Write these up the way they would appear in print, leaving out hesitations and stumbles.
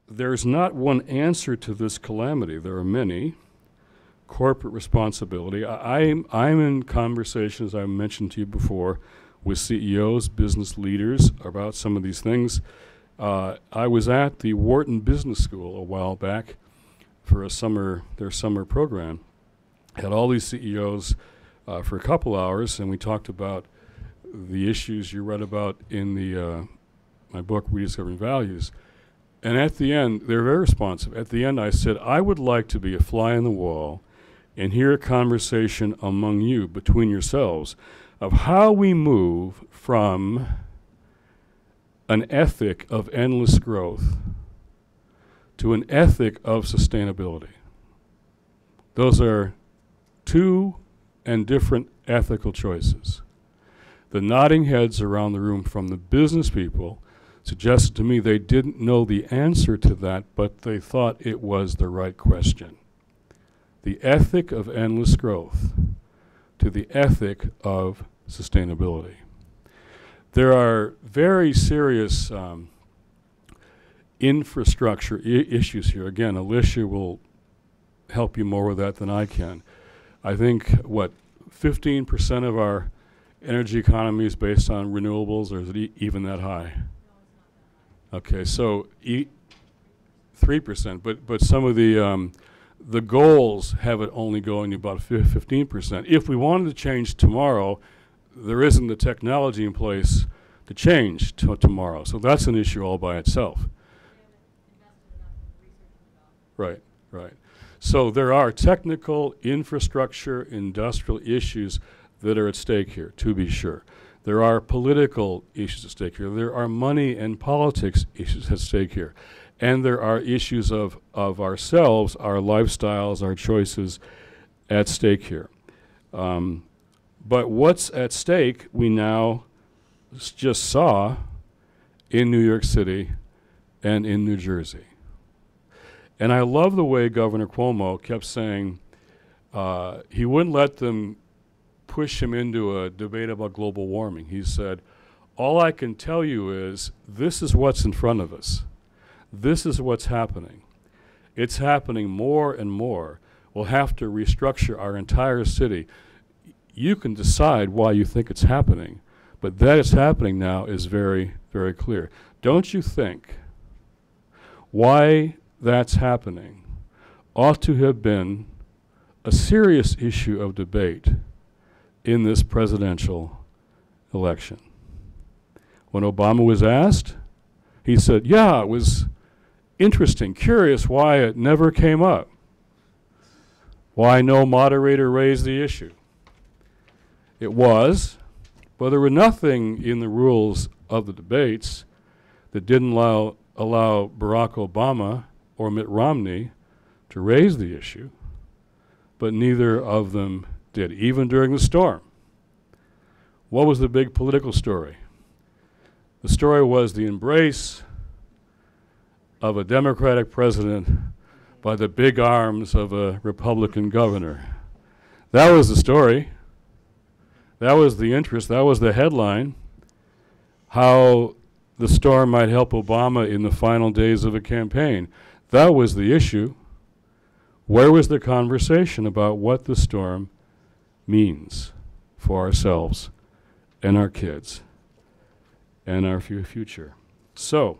there's not one answer to this calamity. There are many. Corporate responsibility. I'm in conversations, I mentioned to you before, with CEOs, business leaders about some of these things. I was at the Wharton Business School a while back for their summer program. Had all these CEOs for a couple hours, and we talked about the issues you read about in my book, Rediscovering Values. And at the end, they're very responsive. At the end, I said, I would like to be a fly on the wall and hear a conversation among you, between yourselves, of how we move from an ethic of endless growth to an ethic of sustainability. Those are two and different ethical choices. The nodding heads around the room from the business people suggested to me they didn't know the answer to that, but they thought it was the right question. The ethic of endless growth to the ethic of sustainability. There are very serious infrastructure issues here. Again, Alicia will help you more with that than I can. I think, 15% of our energy economy is based on renewables, or is it even that high? Okay, so 3%, but some of the goals have it only going to about 15%. If we wanted to change tomorrow, there isn't the technology in place to change tomorrow. So that's an issue all by itself. Right, right. So there are technical, infrastructure, industrial issues that are at stake here, to be sure. There are political issues at stake here. There are money and politics issues at stake here. And there are issues of ourselves, our lifestyles, our choices at stake here. But what's at stake, we now just saw in New York City and in New Jersey. And I love the way Governor Cuomo kept saying he wouldn't let them push him into a debate about global warming. He said, all I can tell you is this is what's in front of us. This is what's happening. It's happening more and more. We'll have to restructure our entire city. You can decide why you think it's happening, but that it's happening now is very, very clear. Don't you think why that's happening ought to have been a serious issue of debate in this presidential election? When Obama was asked, he said, yeah, it was interesting, curious why it never came up, why no moderator raised the issue. It was, but there were nothing in the rules of the debates that didn't allow Barack Obama or Mitt Romney to raise the issue, but neither of them did, even during the storm. What was the big political story? The story was the embrace of a Democratic president by the big arms of a Republican governor. That was the story. That was the interest. That was the headline. How the storm might help Obama in the final days of a campaign. That was the issue. Where was the conversation about what the storm means for ourselves and our kids and our future? So,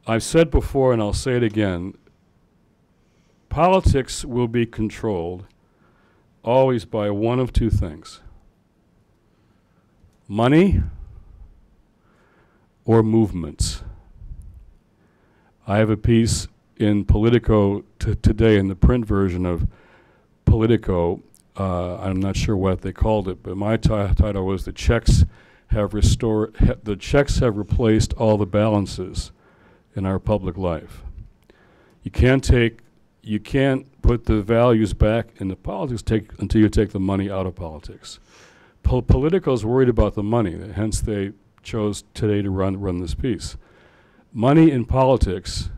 I've said before and I'll say it again, politics will be controlled always by one of two things: money or movements. I have a piece in Politico today, in the print version of Politico. I'm not sure what they called it, but my title was "The checks have the checks have replaced all the balances in our public life." You can't put the values back into politics until you take the money out of politics. Politico's worried about the money, hence they chose today to run this piece. Money in politics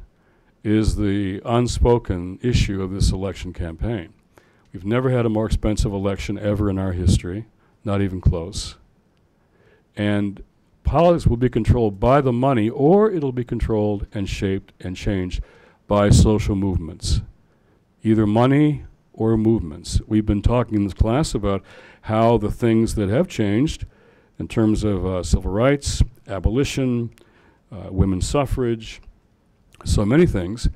is the unspoken issue of this election campaign. We've never had a more expensive election ever in our history, not even close. And politics will be controlled by the money, or it'll be controlled and shaped and changed by social movements. Either money or movements. We've been talking in this class about how the things that have changed in terms of civil rights, abolition, women's suffrage, so many things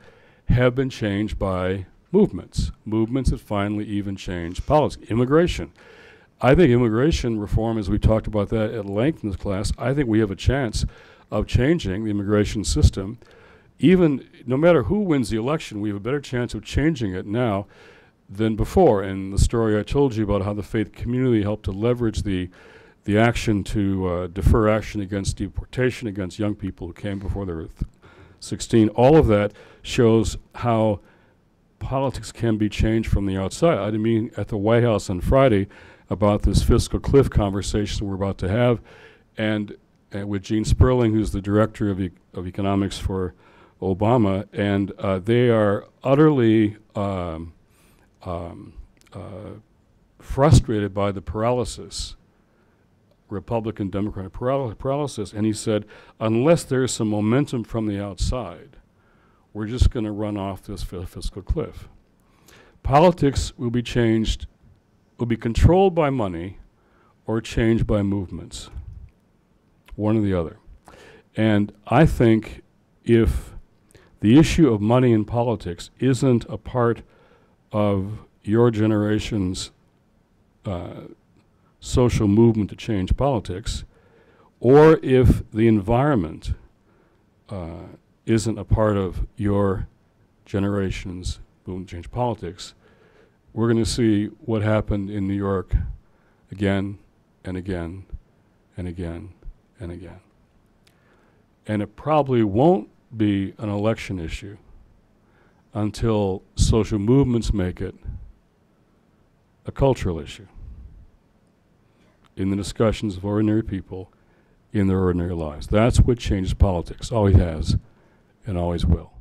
have been changed by movements. Movements that finally even changed politics. Immigration. I think immigration reform, as we talked about that at length in this class, I think we have a chance of changing the immigration system. Even no matter who wins the election, we have a better chance of changing it now than before. And the story I told you about how the faith community helped to leverage the action to defer action against deportation against young people who came before they were 16, all of that shows how politics can be changed from the outside. I had a meeting at the White House on Friday about this fiscal cliff conversation we're about to have, and with Gene Sperling, who's the director of economics for Obama, and they are utterly frustrated by the paralysis, Republican Democratic paralysis, and he said, unless there's some momentum from the outside, we're just going to run off this fiscal cliff. Politics will be changed, will be controlled by money or changed by movements, one or the other. And I think if the issue of money in politics isn't a part of your generation's social movement to change politics, or if the environment isn't a part of your generation's movement to change politics, we're going to see what happened in New York again and again and again and again. And it probably won't be an election issue until social movements make it a cultural issue in the discussions of ordinary people in their ordinary lives. That's what changes politics, always has and always will.